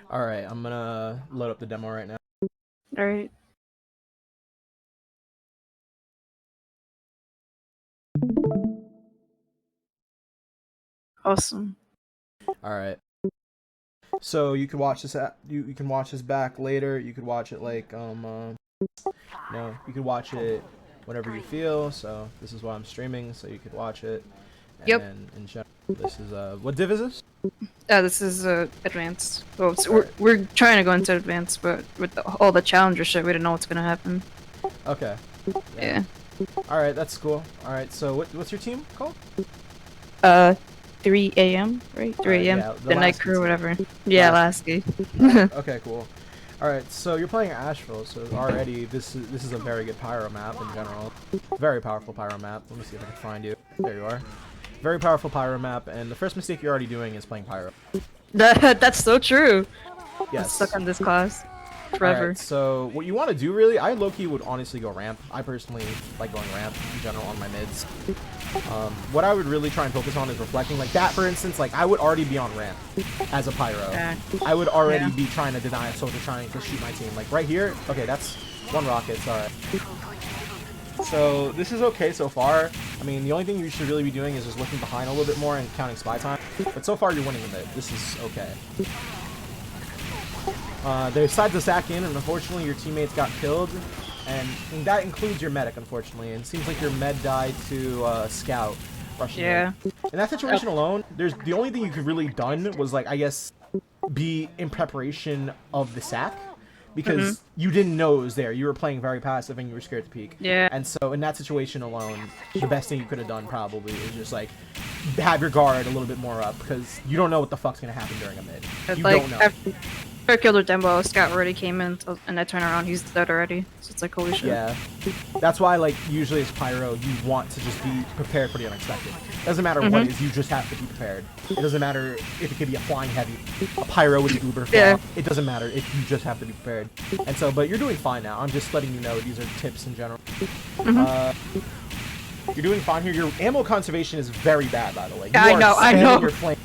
Alright, I'm gonna load up the demo right now. Alright. Awesome. Alright. So you can watch this you can watch this back later. You could watch it like you could watch it whenever you feel. So this is why I'm streaming, so you could watch it. And Yep. in general, this is what div is this? This is advanced. Well, so we're trying to go into advanced, but with all the challenger shit, we don't know what's gonna happen. Okay. Yeah. Alright, that's cool. Alright, so what's your team called? 3 a.m. right? 3 a.m. Yeah, the night crew, whatever. Yeah, Lasky. Okay, cool. Alright, so you're playing Asheville, so already this is a very good pyro map in general. Very powerful pyro map. Let me see if I can find you. There you are. Very powerful pyro map, and the first mistake you're already doing is playing pyro. That's so true. Yes. I'm stuck on this class forever. Alright, so what you want to do really, I low-key would honestly go ramp. I personally like going ramp in general on my mids. What I would really try and focus on is reflecting. Like that, for instance, like I would already be on ramp as a pyro. I would already be trying to deny a soldier trying to shoot my team. Like right here, okay, that's one rocket, sorry. So this is okay so far. I mean, the only thing you should really be doing is just looking behind a little bit more and counting spy time. But so far, you're winning the mid. This is okay. They decided to sack in, and unfortunately, your teammates got killed. And that includes your medic, unfortunately. And it seems like your med died to Scout rushing in. In that situation alone, the only thing you could really done was, like, I guess, be in preparation of the sack. Because you didn't know it was there. You were playing very passive and you were scared to peek. Yeah. And so in that situation alone, the best thing you could have done probably is just like have your guard a little bit more up because you don't know what the fuck's gonna happen during a mid. You don't know. After I killed her Dembo, Scout already came in and I turn around, he's dead already. So it's like holy shit. Yeah. That's why like usually as pyro you want to just be prepared for the unexpected. Doesn't matter what it is, you just have to be prepared. It doesn't matter if it could be a flying heavy, a pyro with an uber flop. It doesn't matter if you just have to be prepared. And so, but you're doing fine now. I'm just letting you know these are tips in general. You're doing fine here. Your ammo conservation is very bad, by the way. I know. Your flame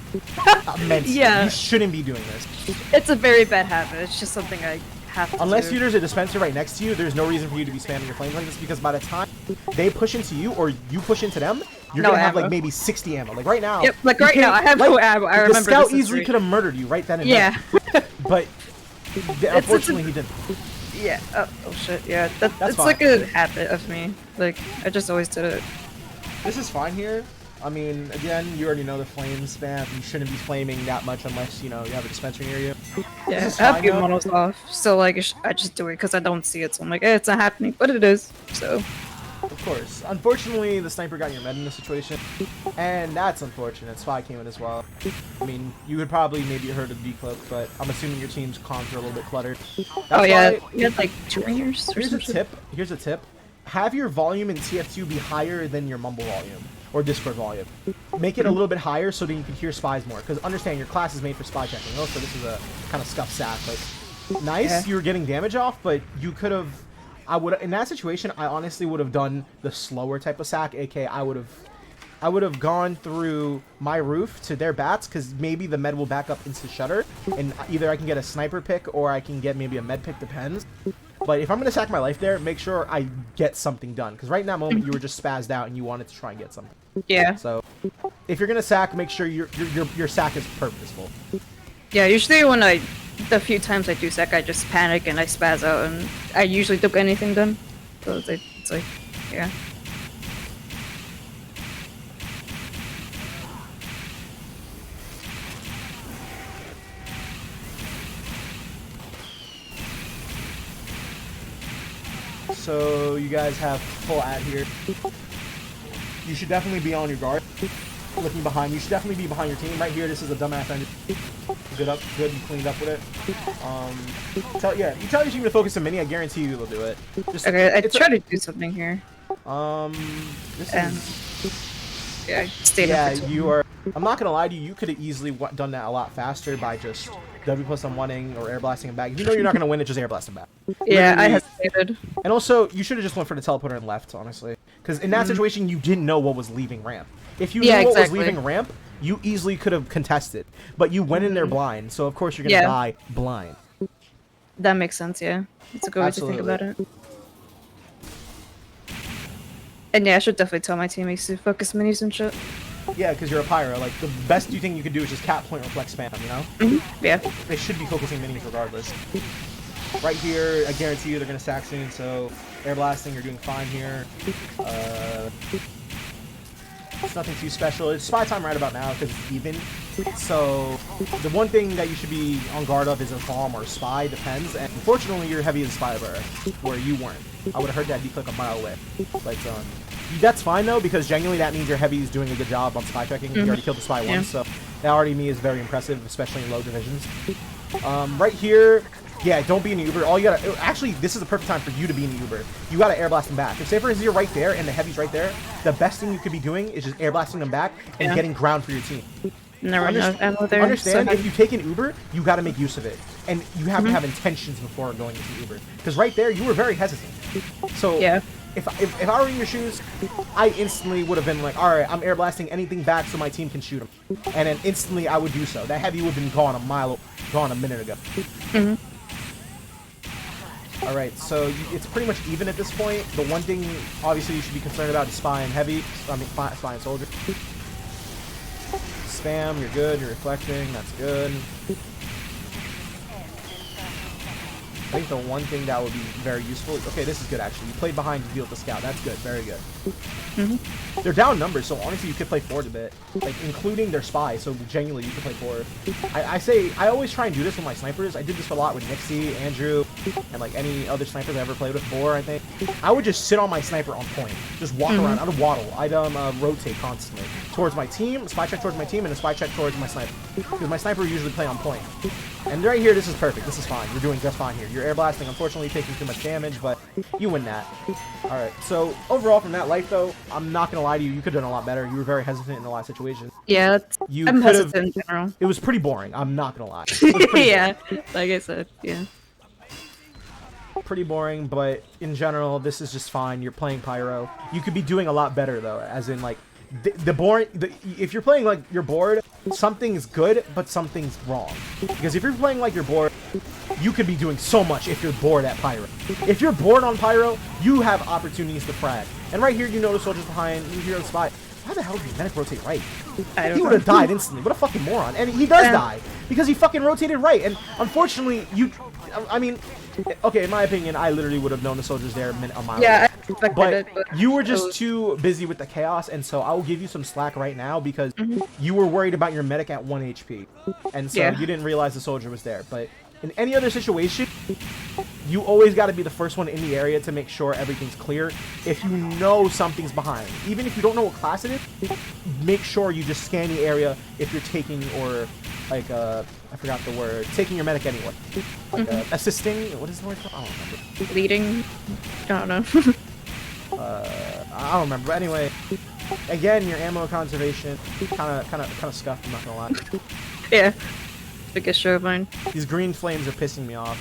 immensely. You shouldn't be doing this. It's a very bad habit. It's just something I have to Unless do. there's a dispenser right next to you, there's no reason for you to be spamming your flames like this because by the time they push into you or you push into them, you're gonna have like maybe 60 ammo. Like right now. Yep, like right now, I have no ammo. I remember the Scout easily could have murdered you right then and there. But unfortunately he didn't. Yeah. Oh shit. Yeah. That's fine. like a habit of me. Like I just always did it. This is fine here. I mean, again, you already know the flame spam. You shouldn't be flaming that much unless, you know, you have a dispenser near you. Yeah, I have few models off. So, like, I just do it because I don't see it. So I'm like, it's not happening. But it is. So. Of course. Unfortunately, the sniper got your med in this situation. And that's unfortunate. Spy came in as well. I mean, you would probably maybe heard of decloak, but I'm assuming your team's comms are a little bit cluttered. That's you had like 2 ringers or Here's a tip. Here's a tip. Have your volume in TF2 be higher than your mumble volume or Discord volume. Make it a little bit higher so that you can hear spies more. Because understand, your class is made for spy checking. Oh, so this is a kind of scuffed sack. Like, nice, you were getting damage off, but you could have. In that situation, I honestly would have done the slower type of sack. aka, I would have gone through my roof to their bats because maybe the med will back up into shutter, and either I can get a sniper pick or I can get maybe a med pick. Depends. But if I'm going to sack my life there, make sure I get something done. Because right in that moment, you were just spazzed out and you wanted to try and get something. Yeah. So, if you're going to sack, make sure your sack is purposeful. Yeah, usually when the few times I do sack, I just panic and I spaz out. And I usually don't get anything done. So it's like, yeah. so you guys have full ad here. You should definitely be on your guard. Looking behind you should definitely be behind your team. Right here, this is a dumbass engine. Good, you cleaned up with it. You tell your team to focus on mini, I guarantee you they'll do it. Just, okay, I try to do something here. This is... Yeah, I stayed yeah, up for you are... I'm not gonna lie to you, you could have easily done that a lot faster by just W plus on1ing or air blasting him back. If you know you're not gonna win it, just air blast him back. Yeah, Literally. I hesitated. And also, you should have just went for the teleporter and left, honestly. Because in that situation, you didn't know what was leaving ramp. If you knew what was leaving ramp, you easily could have contested. But you went in there blind, so of course you're gonna die blind. That makes sense, yeah. It's a good way to think about it. And yeah, I should definitely tell my teammates to focus minis and shit. Yeah, because you're a pyro. Like, the best thing you can do is just cap, point, reflect, spam, you know? Yeah. They should be focusing minis regardless. Right here, I guarantee you they're going to sack soon, so air blasting, you're doing fine here. It's nothing too special. It's spy time right about now because it's even. So the one thing that you should be on guard of is a bomb or a spy, depends. And unfortunately, you're heavy as spy bar, where you weren't. I would have heard that declick a mile away. But that's fine though, because genuinely that means your heavy is doing a good job on spy checking. You already killed the spy once, so that already to me is very impressive, especially in low divisions. Right here. Yeah, don't be in the Uber. All you gotta... Actually, this is the perfect time for you to be in the Uber. You gotta air blast them back. If say for instance you're right there and the heavy's right there, the best thing you could be doing is just air blasting them back and getting ground for your team. Never enough ammo there. Understand, if you take an Uber, you gotta make use of it. And you have to have intentions before going into the Uber. Because right there, you were very hesitant. So, if I were in your shoes, I instantly would have been like, alright, I'm air blasting anything back so my team can shoot him. And then instantly I would do so. That heavy would have been gone a minute ago. Alright, so it's pretty much even at this point. The one thing, obviously, you should be concerned about is spy and heavy. I mean, spy and soldier. Spam, you're good. You're reflecting. That's good. I think the one thing that would be very useful... Okay, this is good, actually. You played behind to deal with the scout. That's good. Very good. They're down numbers, so honestly, you could play forward a bit. Like, including their spy, so genuinely, you could play forward. I always try and do this with my snipers. I did this a lot with Nixie, Andrew, and, like, any other snipers I ever played with before, I think. I would just sit on my sniper on point. Just walk around. I would waddle. I'd rotate constantly. Towards my team, spy check towards my team, and a spy check towards my sniper. Because my sniper usually play on point. And right here, this is perfect. This is fine. You're doing just fine here. You're air blasting, unfortunately taking too much damage, but you win that. Alright, so overall from that life, though, I'm not going to lie to you. You could have done a lot better. You were very hesitant in a lot of situations. Yeah, I'm hesitant in general. It was pretty boring. I'm not going to lie. Yeah, like I said, yeah. Pretty boring, but in general, this is just fine. You're playing pyro. You could be doing a lot better, though, as in, like, if you're playing like you're bored, something's good, but something's wrong. Because if you're playing like you're bored, you could be doing so much if you're bored at pyro. If you're bored on pyro, you have opportunities to frag. And right here, you notice soldiers behind, you hear the spot. Why the hell did medic rotate right? He would have died instantly. What a fucking moron. And he does die because he fucking rotated right. And unfortunately, I mean, okay, in my opinion, I literally would have known the soldiers there a mile away. But you were just too busy with the chaos, and so I will give you some slack right now because you were worried about your medic at 1 HP. And so you didn't realize the soldier was there. But in any other situation, you always got to be the first one in the area to make sure everything's clear. If you know something's behind, even if you don't know what class it is, make sure you just scan the area if you're taking or like I forgot the word, taking your medic anyway. Like assisting, what is the word? I don't remember. Leading? I don't know. I don't remember. But anyway, again, your ammo conservation kind of scuffed. I'm not gonna lie. Yeah, biggest show of mine. These green flames are pissing me off.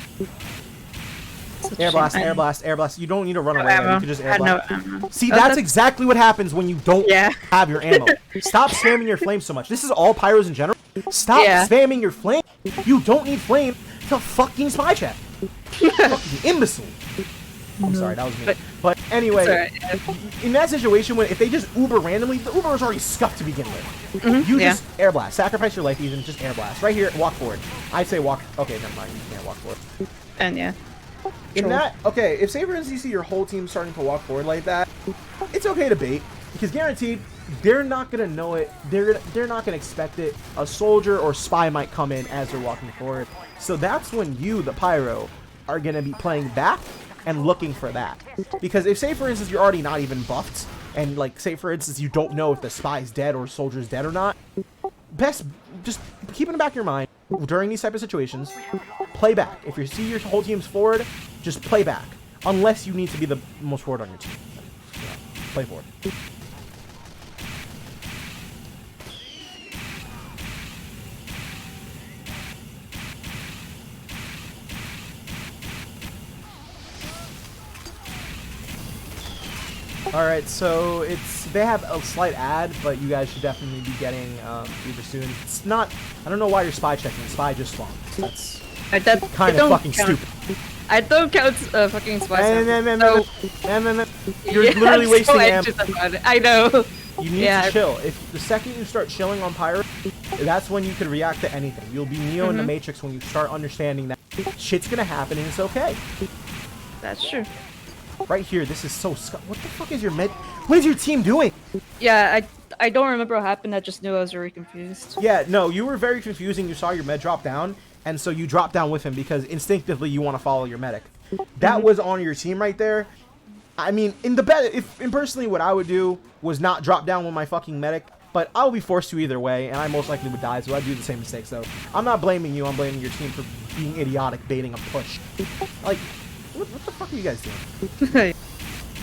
Air blast, air blast, air blast. You don't need to run away. You can just air blast. See, that's exactly what happens when you don't have your ammo. Stop spamming your flame so much. This is all pyros in general. Stop spamming your flame. You don't need flame to fucking spy check. Fucking imbecile. I'm sorry, that was me. But anyway, in that situation, if they just Uber randomly, the Uber is already scuffed to begin with. You just air blast. Sacrifice your life even, just air blast. Right here, walk forward. I'd say walk. Okay, never mind. You can't walk forward. And in that, okay, if say for instance you see your whole team starting to walk forward like that, it's okay to bait, because guaranteed they're not gonna know it. They're not gonna expect it. A soldier or spy might come in as they're walking forward. So that's when you, the pyro, are gonna be playing back and looking for that. Because if, say, for instance, you're already not even buffed, and, like, say, for instance, you don't know if the spy's dead or soldier's dead or not, best just keep in the back of your mind, during these type of situations, play back. If you see your whole team's forward, just play back. Unless you need to be the most forward on your team. Yeah, play forward. Alright, so they have a slight ad, but you guys should definitely be getting Uber soon. It's not, I don't know why you're spy checking. Spy just spawned. That's kind of fucking stupid. I don't count fucking spy. And you're literally wasting ammo. I know. You need to chill. If the second you start chilling on Pyro, that's when you could react to anything. You'll be Neo in the Matrix when you start understanding that shit's gonna happen and it's okay. That's true. Right here, this is so what the fuck is your med? What is your team doing? Yeah, I don't remember what happened. I just knew I was very confused. Yeah, no, you were very confusing. You saw your med drop down, and so you dropped down with him because instinctively you want to follow your medic. That was on your team right there. I mean, in personally, what I would do was not drop down with my fucking medic, but I would be forced to either way, and I most likely would die, so I'd do the same mistake. So I'm not blaming you. I'm blaming your team for being idiotic, baiting a push. Like, what the fuck are you guys doing?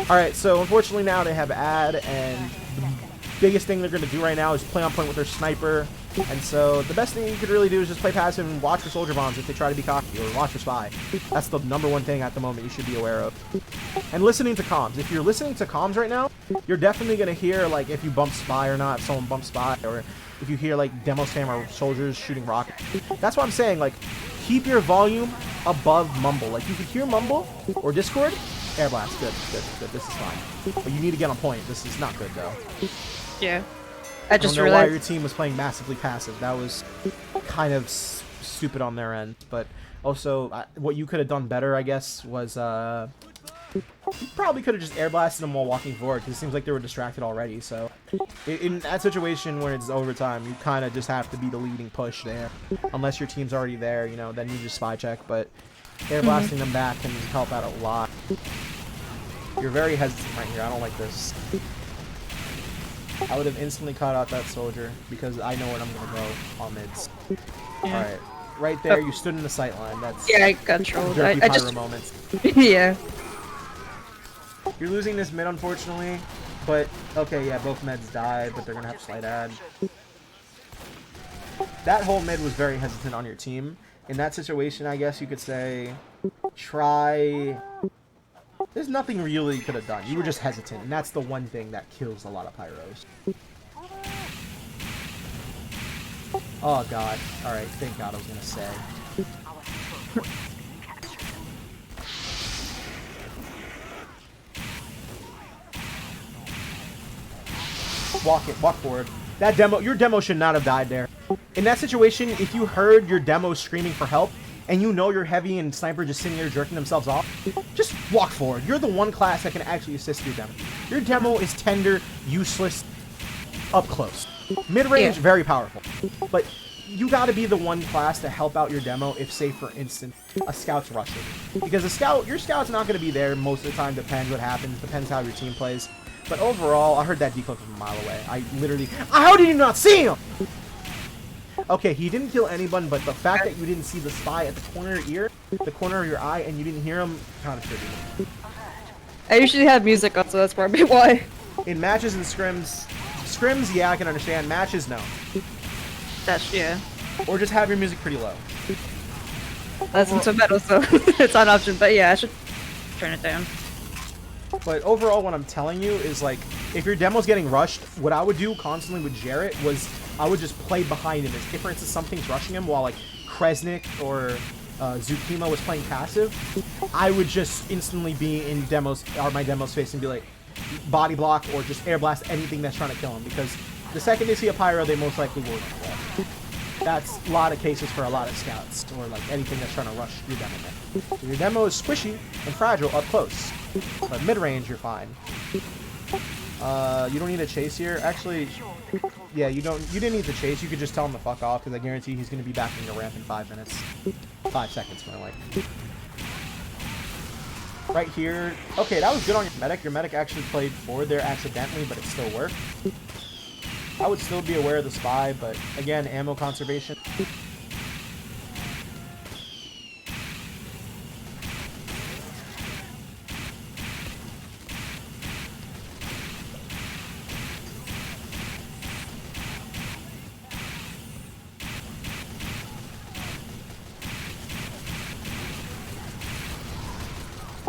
Alright, so unfortunately now they have ad, and the biggest thing they're going to do right now is play on point with their sniper. And so the best thing you could really do is just play passive and watch for soldier bombs if they try to be cocky, or watch for spy. That's the #1 thing at the moment you should be aware of. And listening to comms. If you're listening to comms right now, you're definitely going to hear, like, if you bump spy or not, if someone bumps spy, or if you hear, like, demo spam or soldiers shooting rockets. That's what I'm saying, like, keep your volume above mumble. Like, you can hear mumble or Discord, air blast, good. This is fine. But you need to get on point. This is not good, though. Yeah. I don't know why your team was playing massively passive. That was kind of stupid on their end. But also, what you could have done better, I guess, was you probably could have just air blasted them while walking forward, because it seems like they were distracted already. So in that situation when it's overtime, you kind of just have to be the leading push there. Unless your team's already there, you know, then you just spy check. But air blasting them back can help out a lot. You're very hesitant right here. I don't like this. I would have instantly caught out that soldier because I know where I'm going to go on mids. Yeah. Alright. Right there, you stood in the sight line. That's I got trolled. I just moments. Yeah. You're losing this mid, unfortunately. But, okay, yeah, both meds died, but they're going to have slight ad. That whole mid was very hesitant on your team. In that situation, I guess you could say, try... There's nothing really you could have done. You were just hesitant, and that's the one thing that kills a lot of pyros. Oh god. Alright, thank god I was gonna say. Walk forward. That demo, your demo should not have died there. In that situation, if you heard your demo screaming for help, and you know your heavy and sniper just sitting there jerking themselves off, just walk forward. You're the one class that can actually assist your demo. Your demo is tender, useless, up close. Mid-range, very powerful. But you gotta be the one class to help out your demo if, say, for instance, a scout's rushing. Because your scout's not gonna be there most of the time, depends what happens, depends how your team plays. But overall, I heard that decloak from a mile away. How did you not see him? Okay, he didn't kill anyone, but the fact that you didn't see the spy at the corner of your ear, the corner of your eye, and you didn't hear him, kind of triggered me. I usually have music on, so that's probably why. In matches and scrims, yeah, I can understand. Matches, no. That's, yeah. Or just have your music pretty low. That's into metal, so it's an option, but yeah, I should turn it down. But overall, what I'm telling you is, like, if your demo's getting rushed, what I would do constantly with Jarrett was I would just play behind him. If, for instance, something's rushing him while, like, Kresnik or Zukima was playing passive, I would just instantly be in my demo's face and be like, body block or just air blast anything that's trying to kill him. Because the second they see a pyro, they most likely will run away. That's a lot of cases for a lot of scouts, or like anything that's trying to rush your demo. So your demo is squishy and fragile up close, but mid-range you're fine. You don't need a chase here. Actually, yeah, you didn't need the chase. You could just tell him to fuck off, because I guarantee he's going to be back in your ramp in 5 minutes. 5 seconds, more like. Right here. Okay, that was good on your medic. Your medic actually played forward there accidentally, but it still worked. I would still be aware of the spy, but again, ammo conservation.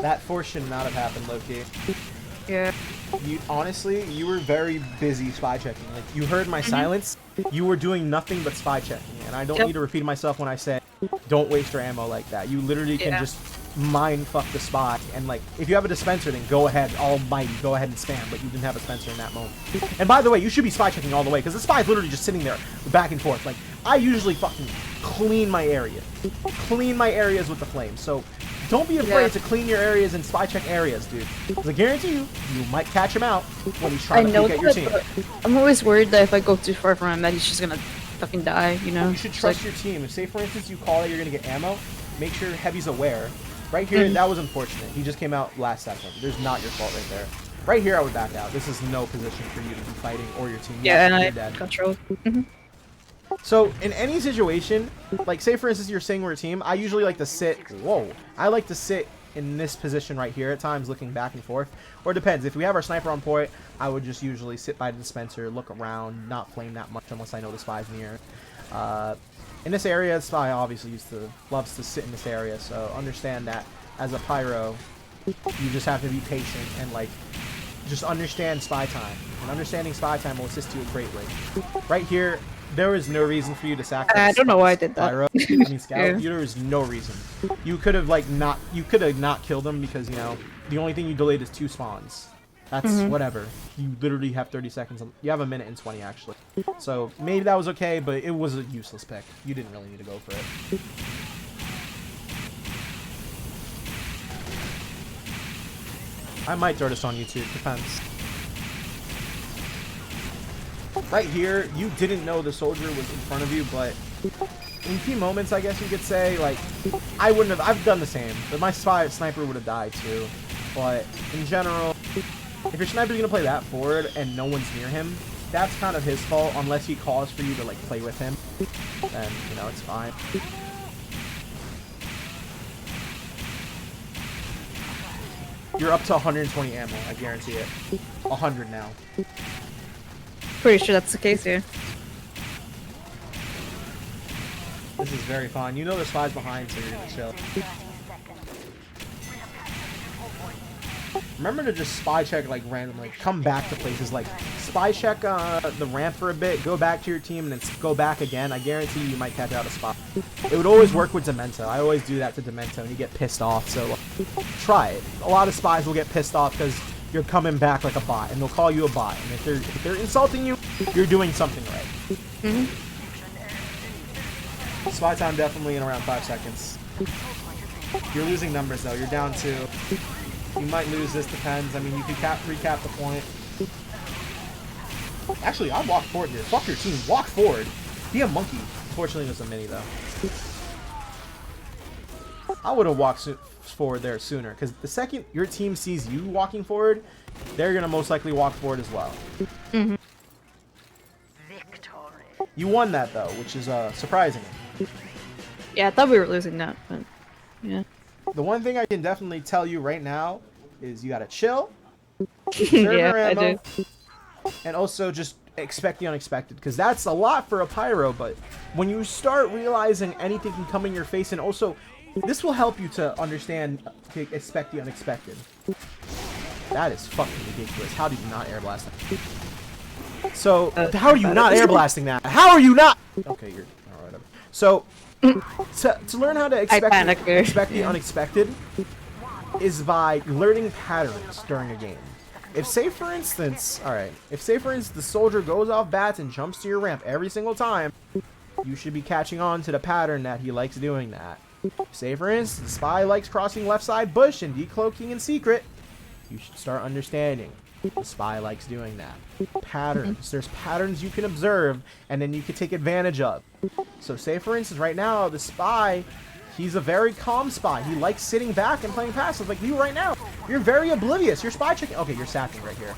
That force should not have happened, Loki. Yeah. You honestly, you were very busy spy checking. Like, you heard my silence. You were doing nothing but spy checking, and I don't need to repeat myself when I say, don't waste your ammo like that. You literally can just mind fuck the spy, and like, if you have a dispenser, then go ahead, almighty, go ahead and spam. But you didn't have a dispenser in that moment. And by the way, you should be spy checking all the way, because the spy is literally just sitting there, back and forth. Like, I usually fucking clean my areas with the flame. So don't be afraid to clean your areas and spy check areas, dude. Because I guarantee you, you might catch him out when he's trying to peek at your team. I'm always worried that if I go too far from my med, he's just gonna fucking die, you know? You should trust your team. If, say, for instance, you call that you're gonna get ammo, make sure Heavy's aware. Right here, that was unfortunate. He just came out last second. There's not your fault right there. Right here, I would back out. This is no position for you to be fighting or your team. Yeah, and I control. So, in any situation, like, say, for instance, you're saying we're a team, I usually like to sit, I like to sit in this position right here at times, looking back and forth. Or it depends. If we have our sniper on point, I would just usually sit by the dispenser, look around, not flame that much unless I know the spy's near. In this area, the spy obviously loves to sit in this area, so understand that as a pyro, you just have to be patient and, like, just understand spy time. And understanding spy time will assist you greatly. Right here, there is no reason for you to sacrifice. I don't know why I did that. Pyro. I mean, Scout. There is no reason. You could have not killed them because, you know, the only thing you delayed is 2 spawns. That's whatever. You literally have 30 seconds. You have a minute and 20 actually. So maybe that was okay, but it was a useless pick. You didn't really need to go for it. I might throw this on YouTube. Depends. Right here, you didn't know the soldier was in front of you, but in key moments, I guess you could say, like, I wouldn't have. I've done the same, but my sniper would have died too. But in general, if your sniper's gonna play that forward and no one's near him, that's kind of his fault, unless he calls for you to, like, play with him. Then, you know, it's fine. You're up to 120 ammo, I guarantee it. 100 now. Pretty sure that's the case here. This is very fun. You know the spy's behind, so you're gonna chill. Remember to just spy check, like, randomly. Come back to places, like, spy check the ramp for a bit, go back to your team, and then go back again. I guarantee you might catch out a spot. It would always work with Demento. I always do that to Demento, and you get pissed off, so try it. A lot of spies will get pissed off because you're coming back like a bot, and they'll call you a bot. And if they're insulting you, you're doing something right. Spy time definitely in around 5 seconds. You're losing numbers though. You're down 2. You might lose this. Depends. I mean, you could recap the point. Actually, I'd walk forward here. Fuck your team. Walk forward. Be a monkey. Unfortunately, there's a mini though. I would have walked forward there sooner, because the second your team sees you walking forward, they're gonna most likely walk forward as well. You won that though, which is surprising. Yeah, I thought we were losing that, but yeah. The one thing I can definitely tell you right now is you gotta chill, Yeah, I do. and also just expect the unexpected, because that's a lot for a pyro. But when you start realizing anything can come in your face, and also this will help you to understand to expect the unexpected. That is fucking ridiculous. How did you not air blast that? So, how are you not air blasting that? How are you not? Okay, you're all right. So, to learn how to expect the unexpected is by learning patterns during a game. If, say for instance, the soldier goes off bats and jumps to your ramp every single time, you should be catching on to the pattern that he likes doing that. Say for instance, the spy likes crossing left side bush and decloaking in secret. You should start understanding the spy likes doing that. Patterns. There's patterns you can observe and then you can take advantage of. So say for instance, right now the spy He's a very calm spy. He likes sitting back and playing passive like you right now. You're very oblivious. You're spy checking. Okay, you're sacking right here.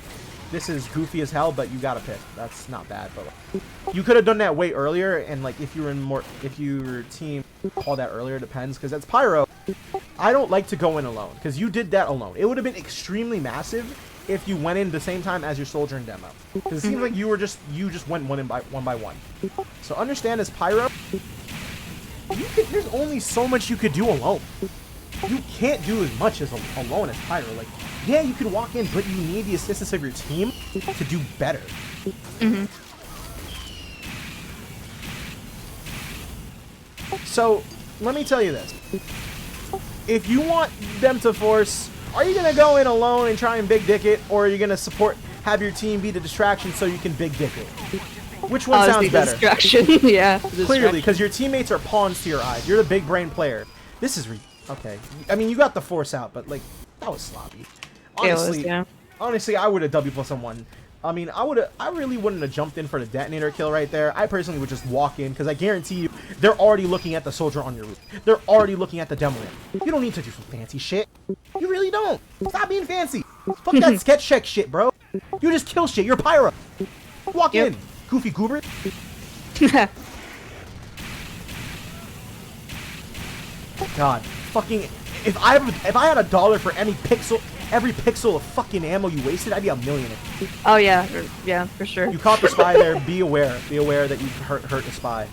This is goofy as hell, but you gotta pick. That's not bad, but like, you could have done that way earlier, and like if you were in more, if your team called that earlier, depends, because that's pyro. I don't like to go in alone, because you did that alone. It would have been extremely massive if you went in the same time as your soldier in demo, because it seems like you just went one by one. So understand, as pyro, there's only so much you could do alone. You can't do as much as alone as pyro. Like, yeah, you could walk in, but you need the assistance of your team to do better. So let me tell you this: if you want them to force, are you gonna go in alone and try and big dick it, or are you gonna have your team be the distraction so you can big dick it? Which one sounds better? Distraction. Yeah. Clearly, because your teammates are pawns to your eyes. You're the big brain player. This is okay. I mean, you got the force out, but like that was sloppy. Honestly, honestly, I would have W+1. I mean, I really wouldn't have jumped in for the detonator kill right there. I personally would just walk in, because I guarantee you, they're already looking at the soldier on your roof. They're already looking at the demo. You don't need to do some fancy shit. You really don't. Stop being fancy. Fuck that sketch check shit, bro. You just kill shit. You're pyro. Walk in, goofy goober. God, fucking, if I had $1 for every pixel of fucking ammo you wasted, I'd be a millionaire. Oh yeah, yeah, for sure. You caught the spy there. Be aware that you hurt the spy.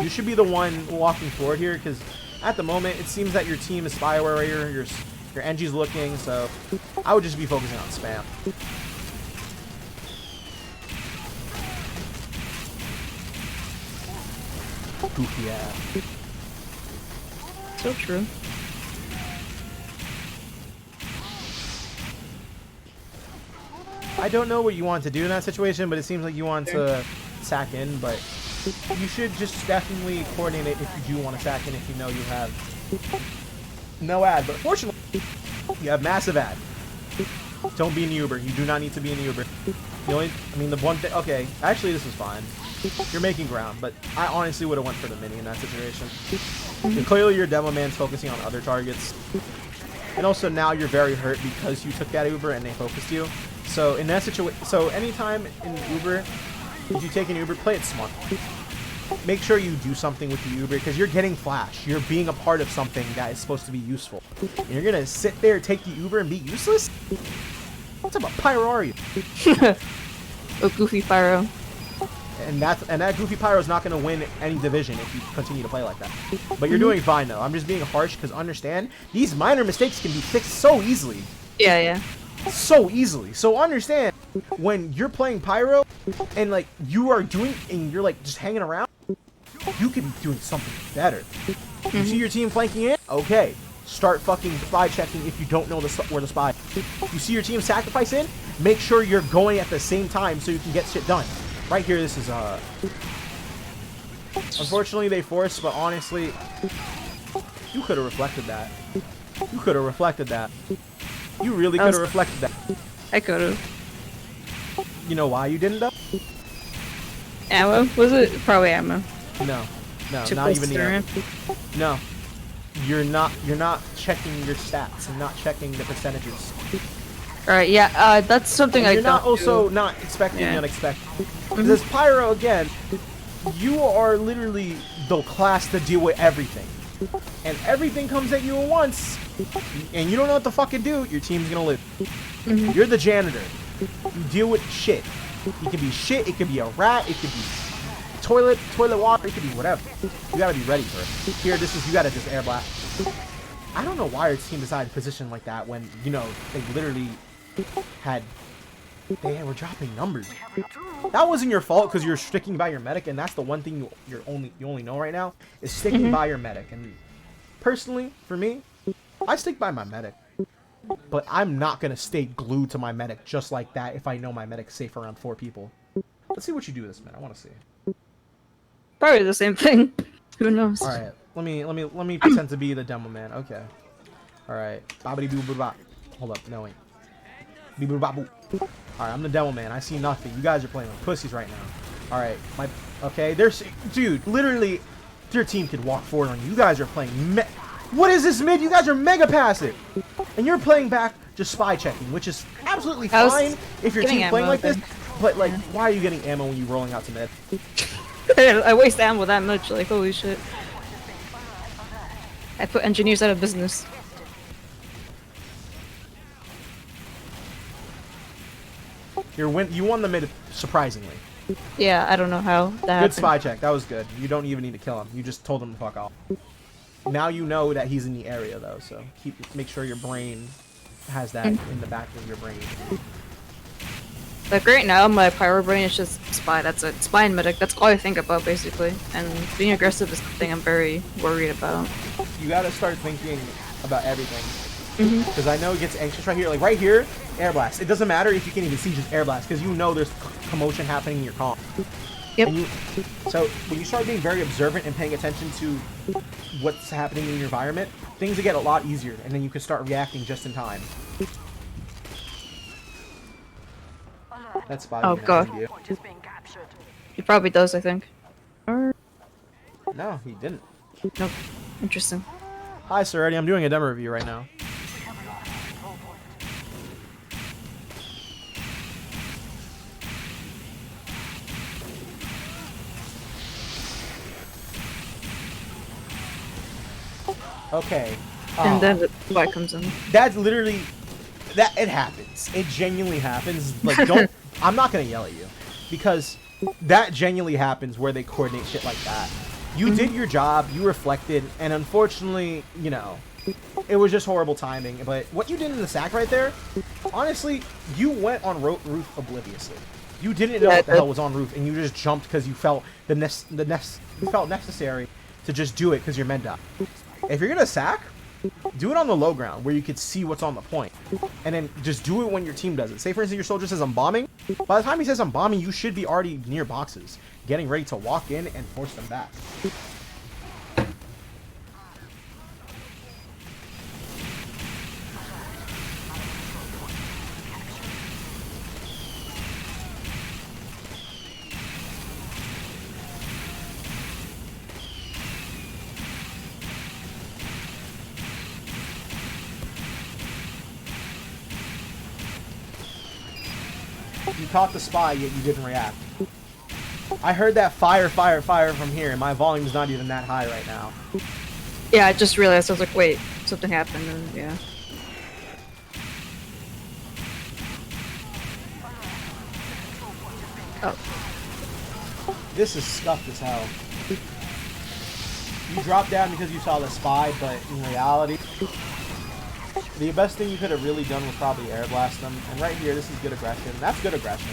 You should be the one walking forward here, because at the moment it seems that your team is spyware right here. Your NG's looking, so I would just be focusing on spam. Goofy ass. So true. I don't know what you want to do in that situation, but it seems like you want to sack in, but you should just definitely coordinate it if you do want to sack in, if you know you have no ad. But fortunately, you have massive ad. Don't be an Uber. You do not need to be an Uber. The one thing, okay, actually this is fine. You're making ground, but I honestly would have went for the mini in that situation. Clearly your demo man's focusing on other targets. And also now you're very hurt because you took that Uber and they focused you. So in that situation, so anytime in Uber, if you take an Uber, play it smart. Make sure you do something with the Uber, because you're getting flash. You're being a part of something that is supposed to be useful. And you're gonna sit there, take the Uber, and be useless? What type of pyro are you? A goofy pyro. And that goofy pyro is not gonna win any division if you continue to play like that. But you're doing fine though. I'm just being harsh, because understand, these minor mistakes can be fixed so easily. Yeah, yeah. So easily. So understand, when you're playing pyro and like you are doing and you're like just hanging around, you could be doing something better. You see your team flanking in? Okay. Start fucking spy checking if you don't know where the spy is. You see your team sacrifice in? Make sure you're going at the same time so you can get shit done. Right here, this is unfortunately they forced, but honestly, you could have reflected that. You could have reflected that. You really could have reflected that. I could have. You know why you didn't though? Ammo? Was it? Probably ammo. No, Too not close even to the the ammo. rim. No, you're not checking your stats and not checking the percentages. Alright, yeah, that's something And I you're not don't also do. not expecting the unexpected. Because as pyro again, you are literally the class to deal with everything. And everything comes at you at once, and you don't know what to fucking do, your team's gonna lose. You're the janitor. You deal with shit. It could be shit, it could be a rat, it could be toilet water, it could be whatever. You gotta be ready for it. Here, you gotta just air blast. I don't know why our team decided to position like that when, you know, they literally they were dropping numbers. That wasn't your fault, because you're sticking by your medic, and that's the one thing you only know right now is sticking by your medic. And personally, for me, I stick by my medic, but I'm not gonna stay glued to my medic just like that if I know my medic's safe around 4 people. Let's see what you do this, man. I want to see. Probably the same thing. Who knows? All right, let me pretend to be the demo man. Okay. All right. Bobbity boo boo bop. Hold up. No wait. Boo boo bop boo. Alright, I'm the demo man. I see nothing. You guys are playing like pussies right now. Alright, okay, there's... Dude, literally, Your team could walk forward on you. You guys are playing what is this mid? You guys are mega passive. And you're playing back just spy checking, which is absolutely fine if your team's playing like this. But like, why are you getting ammo when you're rolling out to mid? I waste ammo that much, like holy shit. I put engineers out of business. You won the mid surprisingly. Yeah, I don't know how that happened. Good spy check. That was good. You don't even need to kill him. You just told him to fuck off. Now you know that he's in the area though, so make sure your brain has that in the back of your brain. Like right now, my pyro brain is just spy. That's it. Spy and medic. That's all I think about basically. And being aggressive is something I'm very worried about. You gotta start thinking about everything. Because I know it gets anxious right here. Like right here, air blast. It doesn't matter if you can't even see just air blast, because you know there's commotion happening in your comp. Yep. So when you start being very observant and paying attention to what's happening in your environment, things get a lot easier, and then you can start reacting just in time. That's spy. Oh god. He probably does, I think. Or no, he didn't. nope. Interesting. Hi, Sir Eddie. I'm doing a demo review right now. Okay. And then the spy comes in. That's literally it happens. It genuinely happens. Like don't I'm not gonna yell at you, because that genuinely happens where they coordinate shit like that. You did your job, you reflected, and unfortunately, you know, it was just horrible timing. But what you did in the sack right there, honestly, you went on roof obliviously. You didn't know what the hell was on roof, and you just jumped because you felt you felt necessary to just do it because you're meant to. If you're gonna sack, do it on the low ground where you could see what's on the point, and then just do it when your team does it. Say for instance your soldier says I'm bombing. By the time he says I'm bombing, you should be already near boxes, getting ready to walk in and force them back. You caught the spy, yet you didn't react. I heard that fire from here, and my volume's not even that high right now. Yeah, I just realized. I was like, wait, something happened, and yeah. Oh. This is scuffed as hell. You dropped down because you saw the spy, but in reality, the best thing you could have really done was probably air blast them. And right here, this is good aggression. That's good aggression.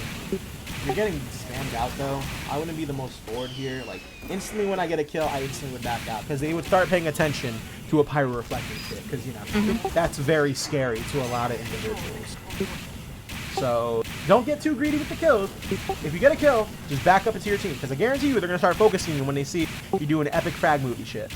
You're getting spammed out though. I wouldn't be the most forward here. Like instantly when I get a kill, I instantly would back out because they would start paying attention to a pyro reflecting shit. Because you know that's very scary to a lot of individuals. So don't get too greedy with the kills. If you get a kill, just back up into your team because I guarantee you they're gonna start focusing you when they see you doing epic frag movie shit.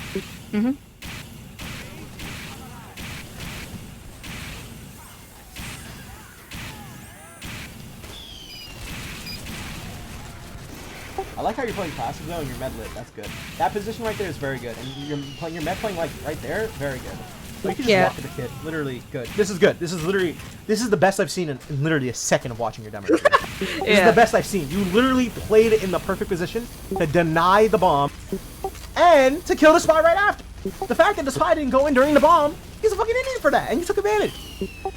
I like how you're playing passive though and you're med lit. That's good. That position right there is very good. And you're playing your med playing like right there, very good. So you can just walk at the kid. Literally good. This is good. This is the best I've seen in literally a second of watching your demo. This is the best I've seen. You literally played it in the perfect position to deny the bomb and to kill the spy right after. The fact that the spy didn't go in during the bomb, he's a fucking idiot for that, and you took advantage.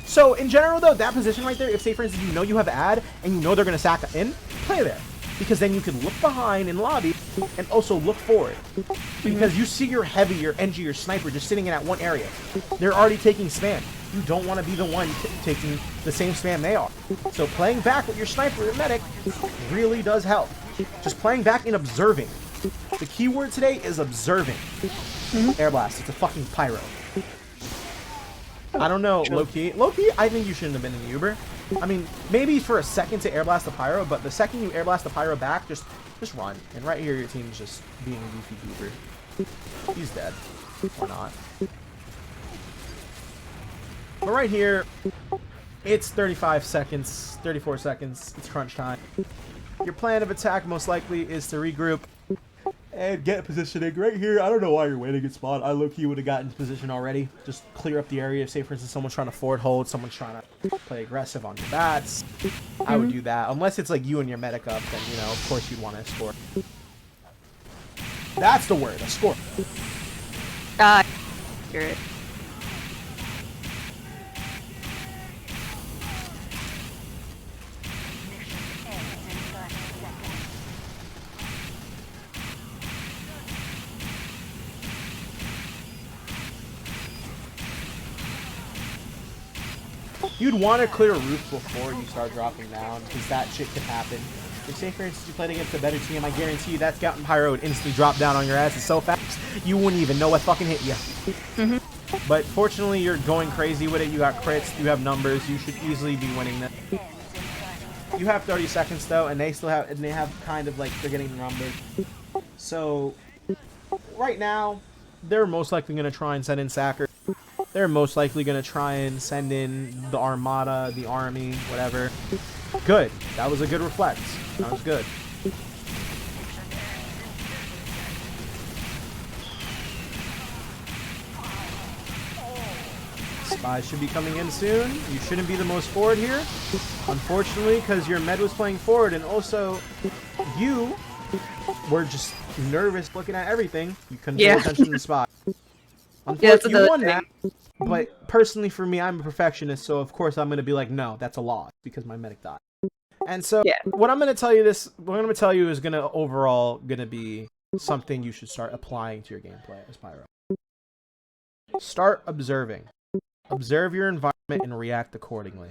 So in general though, that position right there, if say for instance you know you have ad and you know they're gonna sack in, play there. Because then you can look behind in lobby and also look forward. Because you see your heavy, your NG, your sniper just sitting in that one area. They're already taking spam. You don't want to be the one taking the same spam they are. So playing back with your sniper and medic really does help. Just playing back and observing. The key word today is observing. Air blast. It's a fucking pyro. I don't know, low-key, I think you shouldn't have been in the Uber. I mean, maybe for a second to air blast the pyro, but the second you air blast the pyro back, just run. And right here, your team's just being a goofy goober. He's dead. Or not. But right here, it's 35 seconds, 34 seconds. It's crunch time. Your plan of attack most likely is to regroup, And get positioning right here. I don't know why you're waiting in spawn. I low-key would have gotten into position already. Just clear up the area. Say, for instance, someone's trying to forward hold. Someone's trying to play aggressive on your bats. I would do that. Unless it's like you and your medic up, then, you know, of course you'd want to escort. That's the word, escort. You're it. You'd want to clear a roof before you start dropping down, because that shit could happen. If, say, for instance, you played against a better team, I guarantee you that Scout and Pyro would instantly drop down on your asses so fast, you wouldn't even know what fucking hit you. But fortunately, you're going crazy with it. You got crits, you have numbers, you should easily be winning this. You have 30 seconds, though, and they still have, and they have kind of like, they're getting numbered. So, right now, they're most likely going to try and send in Sacker. They're most likely going to try and send in the Armada, the Army, whatever. Good. That was a good reflect. That was good. Spies should be coming in soon. You shouldn't be the most forward here. Unfortunately, because your med was playing forward, and also you were just nervous looking at everything. You couldn't pay attention to the spot. Unfortunately, you won that. But personally, for me, I'm a perfectionist, so of course I'm going to be like, no, that's a loss because my medic died. And so, what I'm going to tell you is going to overall be something you should start applying to your gameplay as Pyro. Start observing. Observe your environment and react accordingly.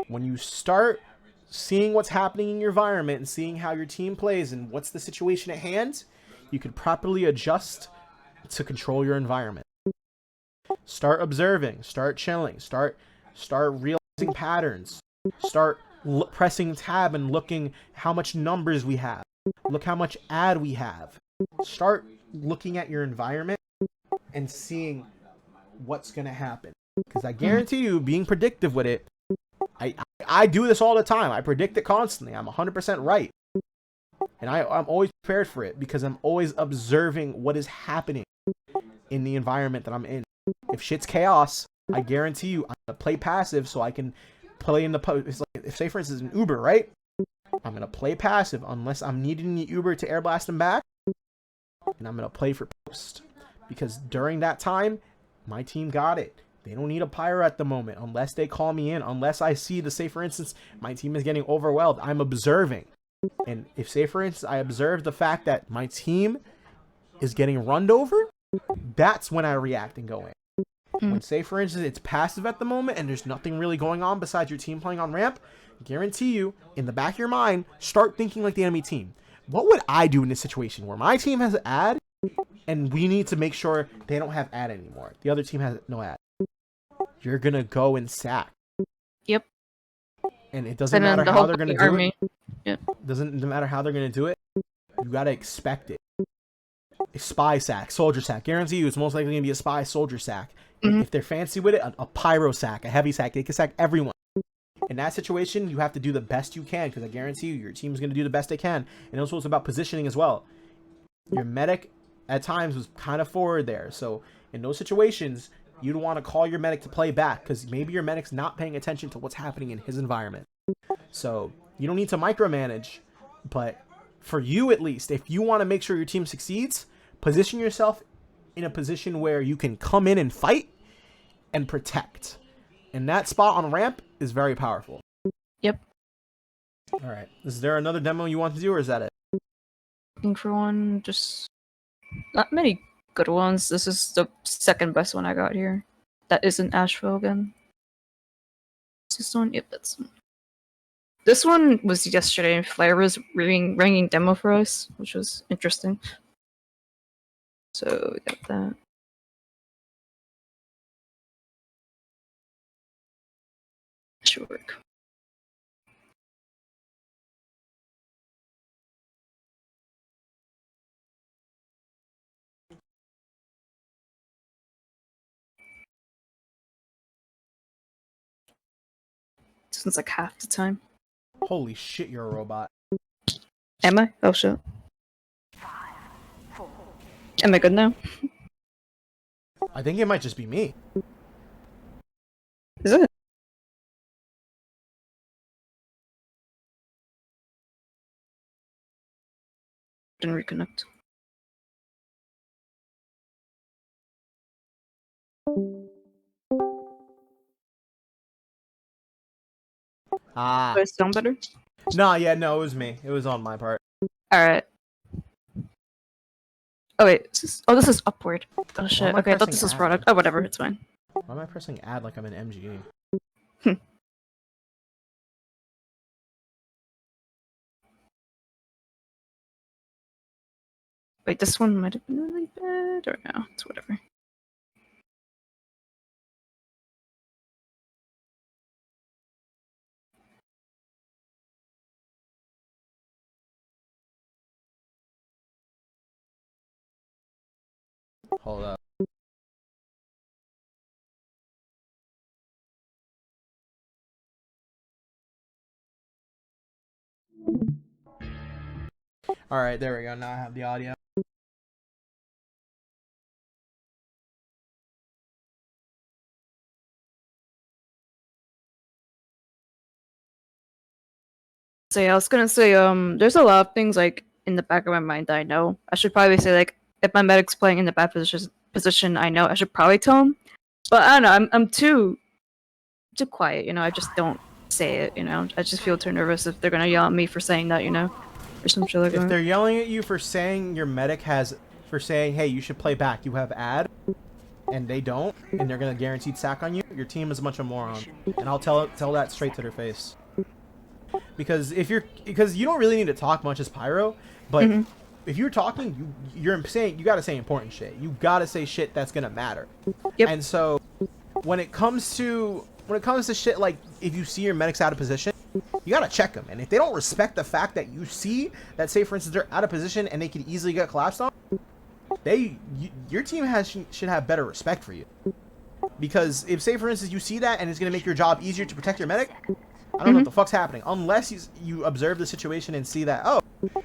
When you start seeing what's happening in your environment and seeing how your team plays and what's the situation at hand, you can properly adjust to control your environment. Start observing, start chilling, start realizing patterns, start pressing tab and looking how much numbers we have, look how much ad we have. Start looking at your environment and seeing what's going to happen. Because I guarantee you, being predictive with it, I do this all the time. I predict it constantly. I'm 100% right. And I'm always prepared for it because I'm always observing what is happening in the environment that I'm in. If shit's chaos, I guarantee you I'm going to play passive so I can play in the post. It's like, if say for instance an Uber, right? I'm going to play passive unless I'm needing the Uber to air blast him back. And I'm going to play for post. Because during that time, my team got it. They don't need a pyro at the moment unless they call me in. Unless I see the, say for instance, my team is getting overwhelmed. I'm observing. And if, say for instance, I observe the fact that my team is getting runned over, that's when I react and go in. When, say for instance, it's passive at the moment and there's nothing really going on besides your team playing on ramp, guarantee you, in the back of your mind, start thinking like the enemy team. What would I do in this situation where my team has an ad and we need to make sure they don't have ad anymore? The other team has no ad. You're going to go and sack. Yep. And it doesn't matter how they're going to do it. Yep. Doesn't matter how they're going to do it. You got to expect it. A spy sack, soldier sack. Guarantee you it's most likely going to be a spy soldier sack. If they're fancy with it, a pyro sack, a heavy sack. They can sack everyone. In that situation, you have to do the best you can because I guarantee you your team's going to do the best they can. And also it's about positioning as well. Your medic at times was kind of forward there. So in those situations, you'd want to call your medic to play back because maybe your medic's not paying attention to what's happening in his environment. So you don't need to micromanage, but for you at least, if you want to make sure your team succeeds, position yourself in a position where you can come in and fight and protect. And that spot on ramp is very powerful. Yep. All right. Is there another demo you want to do, or is that it? Looking for one, just not many good ones. This is the second best one I got here. That isn't Asheville again. Is this one? Yep, that's one. This one was yesterday, and Flair was ringing demo for us, which was interesting. So we got that. Should work. This one's like half the time. Holy shit, you're a robot. Am I? Oh shit. Am I good now? I think it might just be me. Is it? Didn't reconnect. Ah. Do I sound better? Nah, yeah, no, it was me. It was on my part. Alright. Oh wait, this is upward. Oh shit, am I okay, I thought pressing this was add? product. Oh, whatever, it's fine. Why am I pressing add like I'm an MG? Wait, this one might have been really bad, or no, it's whatever. Hold up. Alright, there we go. Now I have the audio. So yeah, I was gonna say, there's a lot of things like in the back of my mind that I know. I should probably say like, if my medic's playing in the bad position, I know I should probably tell him. But I don't know, I'm too quiet, you know. I just don't say it, you know. I just feel too nervous if they're gonna yell at me for saying that, you know, or some shit like If that. they're yelling at you for saying your medic has, for saying, hey, you should play back, you have ad, and they don't, and they're gonna guaranteed sack on you, your team is a bunch of morons. And I'll tell that straight to their face. Because because you don't really need to talk much as pyro, but if you're talking, you gotta say important shit. You gotta say shit that's gonna matter. Yep. And so when it comes to shit like if you see your medics out of position, you gotta check them. And if they don't respect the fact that you see that, say for instance they're out of position and they could easily get collapsed on, your team should have better respect for you. Because if, say for instance, you see that and it's gonna make your job easier to protect your medic, I don't know what the fuck's happening. Unless you observe the situation and see that, oh,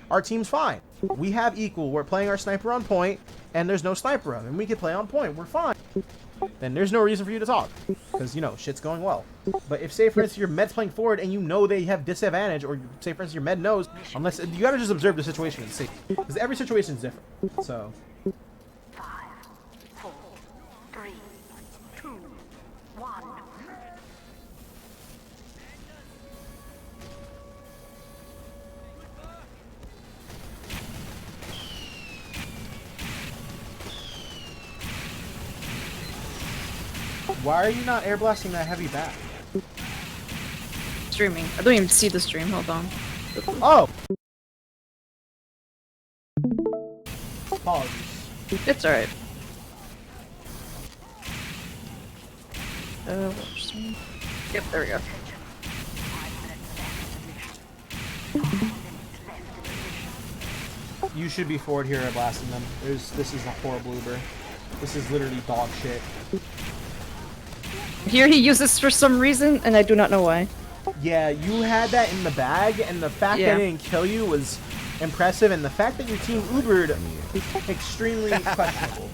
our team's fine. We have equal. We're playing our sniper on point, and there's no sniper on, and we can play on point. We're fine. Then there's no reason for you to talk, because, you know, shit's going well. But if, say, for instance, your med's playing forward and you know they have disadvantage, or, say, for instance, your med knows, unless, you gotta just observe the situation and see. Because every situation is different. So... 5, 4, 3, 2, 1. Why are you not air blasting that heavy back? Streaming. I don't even see the stream. Hold on. Oh! Apologies. It's alright. Watch stream. Yep, there we go. You should be forward here at blasting them. This is a horrible Uber. This is literally dog shit. Here he uses for some reason, and I do not know why. Yeah, you had that in the bag, and the fact that it didn't kill you was impressive, and the fact that your team Ubered, extremely questionable.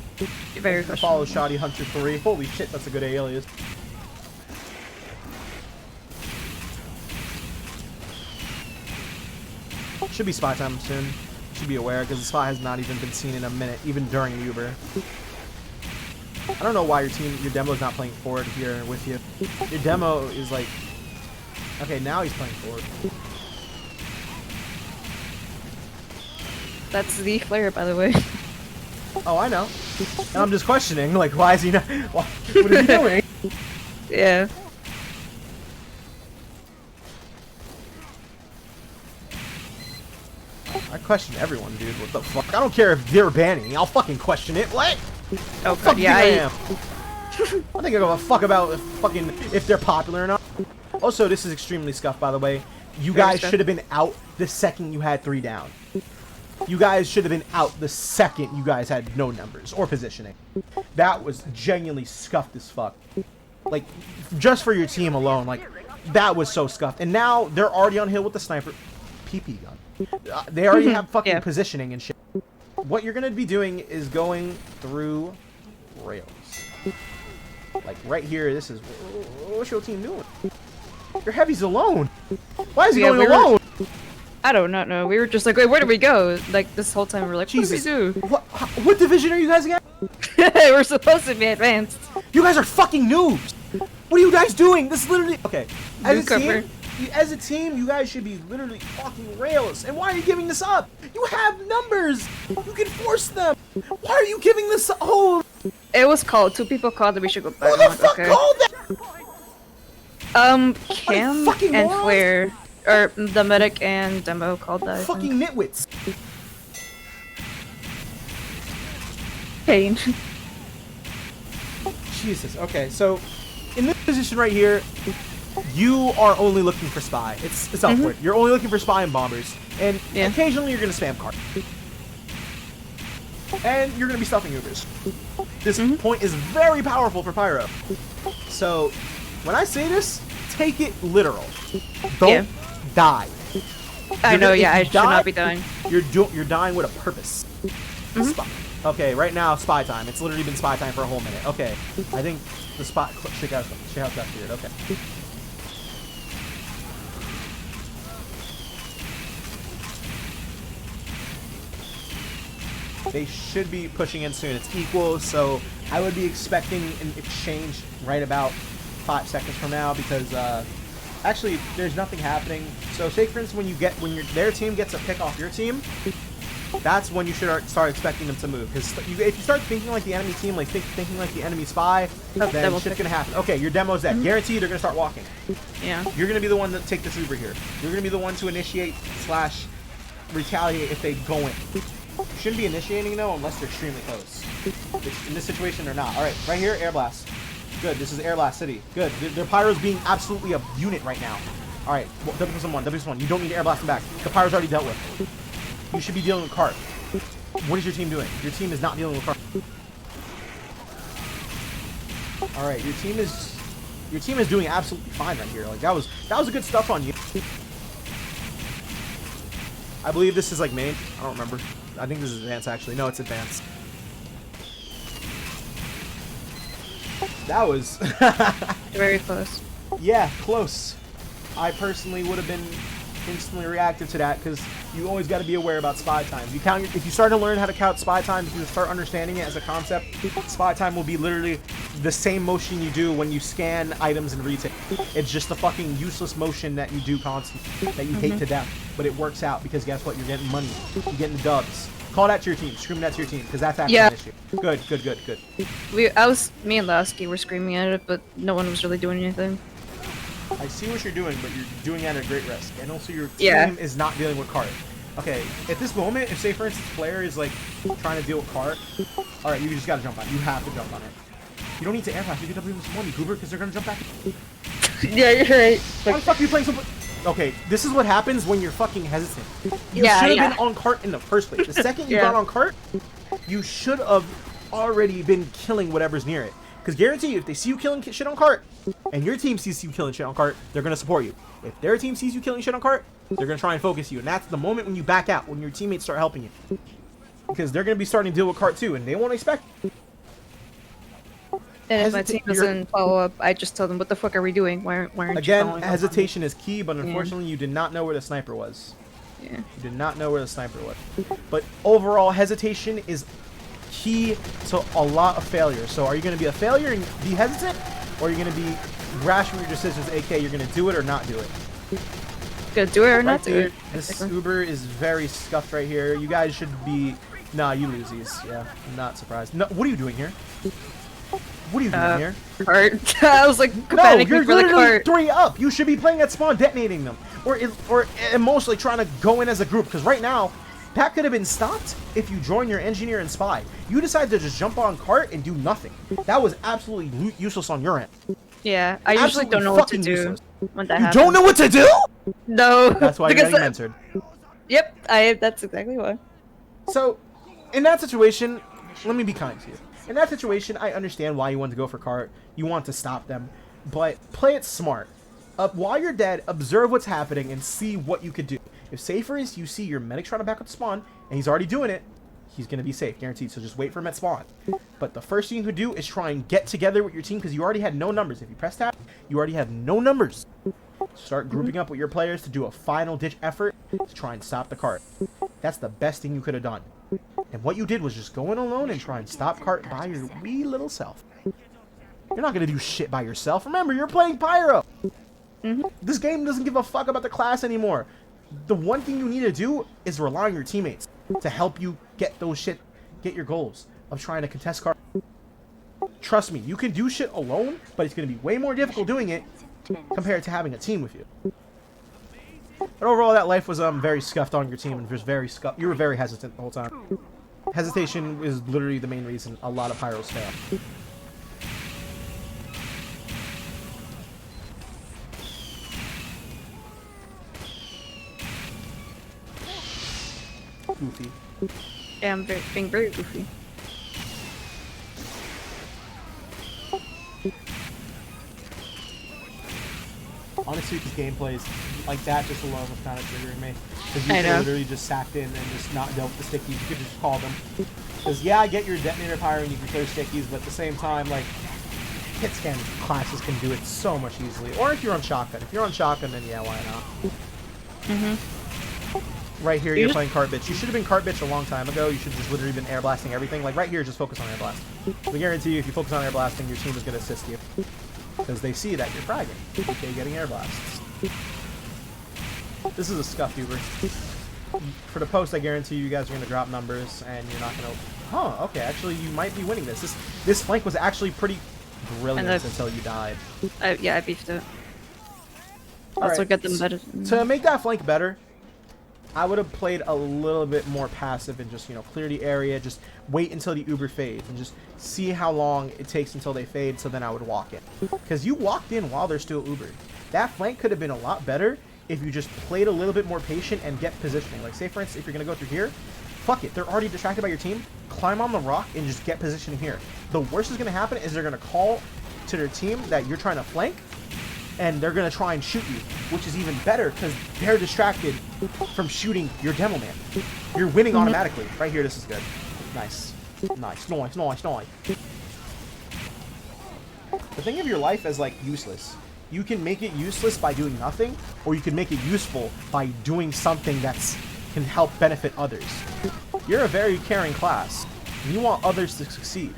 Very questionable. Follow Shoddy Hunter 3. Holy shit, that's a good alias. Should be spot time soon. You should be aware, because the spot has not even been seen in a minute, even during Uber. I don't know why your demo is not playing forward here with you. Your demo is like... Okay, now he's playing forward. That's the flare, by the way. Oh, I know. And I'm just questioning, like, why is he not... what is he doing? Yeah. I question everyone, dude. What the fuck? I don't care if they're banning. I'll fucking question it. What? Oh, Fuck yeah, you, I am. I think I give a fuck about if they're popular or not. Also, this is extremely scuffed, by the way. You guys should have been out the second you had 3 down. You guys should have been out the second you guys had no numbers or positioning. That was genuinely scuffed as fuck. Like, just for your team alone, like, that was so scuffed. And now they're already on hill with the sniper PP gun. They already have fucking positioning and shit. what you're gonna be doing is going through rails. Like right here, this is what's your team doing? Your heavy's alone. Why is he going alone? I do not know. We were just like, wait, where do we go? Like this whole time we were like, Jesus. what do we do? What division are you guys again? We're supposed to be advanced. You guys are fucking noobs. What are you guys doing? This is literally okay. As a team, you guys should be literally fucking rails. And why are you giving this up? You have numbers. You can force them. Why are you giving this up? Oh. It was called. 2 people called that we should go back. Who the fuck called that? Cam and Flare, or the medic and Demo called that. Fucking nitwits. Pain. Jesus. Okay, so in this position right here, you are only looking for spy. It's upward. You're only looking for spy and bombers, and occasionally you're gonna spam cart. And you're gonna be stuffing Ubers. This point is very powerful for Pyro. So, when I say this, take it literal. Don't die. I know, I should not be dying. You're dying with a purpose. Spy. Okay, right now, spy time. It's literally been spy time for a whole minute. Okay, I think the spot shake out that beard. Okay. They should be pushing in soon. It's equal, so I would be expecting an exchange right about 5 seconds from now because actually there's nothing happening. So say for instance when their team gets a pick off your team, that's when you should start expecting them to move. Because if you start thinking like the enemy team, like thinking like the enemy spy, then shit's gonna happen. Okay, your demo's dead. Guaranteed they're gonna start walking. Yeah. You're gonna be the one to take this Uber here. You're gonna be the one to initiate / retaliate if they go in. You shouldn't be initiating though unless they're extremely close. In this situation or not. Alright, right here, air blast. Good, this is air blast city. Good. Their pyro's being absolutely a unit right now. Alright, W1. You don't need to air blast them back. The pyro's already dealt with. You should be dealing with cart. What is your team doing? Your team is not dealing with cart. Alright, your team is doing absolutely fine right here. Like that was a good stuff on you. I believe this is like main. I don't remember. I think this is advanced actually. No, it's advanced. That was very close. Yeah, close. I personally would have been instantly reactive to that because you always got to be aware about spy time. If you start to learn how to count spy time, if you start understanding it as a concept, spy time will be literally the same motion you do when you scan items in retail. It's just a fucking useless motion that you do constantly, that you hate to death, but it works out because guess what? You're getting money. You're getting the dubs. Call that to your team. Scream that to your team because that's actually an issue. Good. Me and Lasky were screaming at it, but no one was really doing anything. I see what you're doing, but you're doing it at a great risk. And also your team is not dealing with cart. Okay, at this moment, if say for instance player is like trying to deal with cart, alright, you just gotta jump on it. You have to jump on it. You don't need to air blast. You can W1, you goober, because they're gonna jump back. Yeah, you're right. Why the fuck are you playing so... Okay, this is what happens when you're fucking hesitant. You should have been on cart in the first place. The second you got on cart, you should have already been killing whatever's near it. Because guarantee you, if they see you killing shit on cart, and your team sees you killing shit on cart, they're going to support you. If their team sees you killing shit on cart, they're going to try and focus you. And that's the moment when you back out, when your teammates start helping you. Because they're going to be starting to deal with cart too, and they won't expect it. And if my team doesn't follow up, I just tell them, what the fuck are we doing? Why aren't you Again, following hesitation is key, but unfortunately you did not know where the sniper was. Yeah. You did not know where the sniper was. But overall, hesitation is key to a lot of failure. So are you going to be a failure and be hesitant? Or are you going to be rash with your decisions, aka you're going to do it or not do it? Gonna do it or not do it? This Uber is very scuffed right here. You guys should be... Nah, you lose these. Yeah, I'm not surprised. No, what are you doing here? What are you doing here? Cart. I was like, no, you're literally 3 up. You should be playing at spawn, detonating them, or mostly trying to go in as a group. Because right now, that could have been stopped if you join your engineer and spy. You decided to just jump on cart and do nothing. That was absolutely useless on your end. Yeah, I usually don't know what to do when that happens. You don't know what to do? No. That's why you're getting mentored. Yep, that's exactly why. So, in that situation, let me be kind to you. In that situation, I understand why you want to go for cart. You want to stop them. But play it smart. While you're dead, observe what's happening and see what you could do. If, say for instance, you see your medic trying to back up the spawn, and he's already doing it, He's going to be safe, guaranteed. So just wait for him at spawn. But the first thing you could do is try and get together with your team because you already had no numbers. If you press tab, you already have no numbers. Start grouping up with your players to do a final ditch effort to try and stop the cart. That's the best thing you could have done. And what you did was just go in alone and try and stop cart by your wee little self. You're not going to do shit by yourself. Remember, you're playing pyro. This game doesn't give a fuck about the class anymore. The one thing you need to do is rely on your teammates to help you get your goals of trying to contest cart. Trust me, you can do shit alone, but it's going to be way more difficult doing it compared to having a team with you. But overall, that life was very scuffed on your team, and just very you were very hesitant the whole time. Hesitation is literally the main reason a lot of pyros fail. Goofy. Yeah, I'm being very goofy. Honestly, this gameplay is like that just alone was kind of triggering me. Because you I could know. literally just sacked in and just not dealt with the stickies. You could just call them. Because yeah, I get your detonator pyro and you can clear stickies, but at the same time, like, hit scan classes can do it so much easily. Or if you're on shotgun. If you're on shotgun, then yeah, why not? Right here, you're playing cart bitch. You should have been cart bitch a long time ago. You should have just literally been air blasting everything. Like right here, just focus on air blast. We guarantee you, if you focus on air blasting, your team is going to assist you. Because they see that you're fragging. Okay, getting air blasts. This is a scuffed Uber. For the post, I guarantee you guys are going to drop numbers, and you're not going to... Huh, okay, actually, you might be winning this. This flank was actually pretty brilliant until you died. Yeah, I beefed it. All Also right, get them better. To make that flank better, I would have played a little bit more passive and just, you know, clear the area, just wait until the Uber fades and just see how long it takes until they fade, so then I would walk in. Because you walked in while they're still Ubered. That flank could have been a lot better if you just played a little bit more patient and get positioning. Like, say, for instance, if you're going to go through here, fuck it, they're already distracted by your team, climb on the rock and just get positioning here. The worst is going to happen is they're going to call to their team that you're trying to flank, and they're going to try and shoot you, which is even better because they're distracted from shooting your demo man. You're winning automatically. Right here, this is good. Nice. Nice. Nice, nice, nice. The thing of your life as, like, useless. You can make it useless by doing nothing, or you can make it useful by doing something that's can help benefit others. You're a very caring class, and you want others to succeed.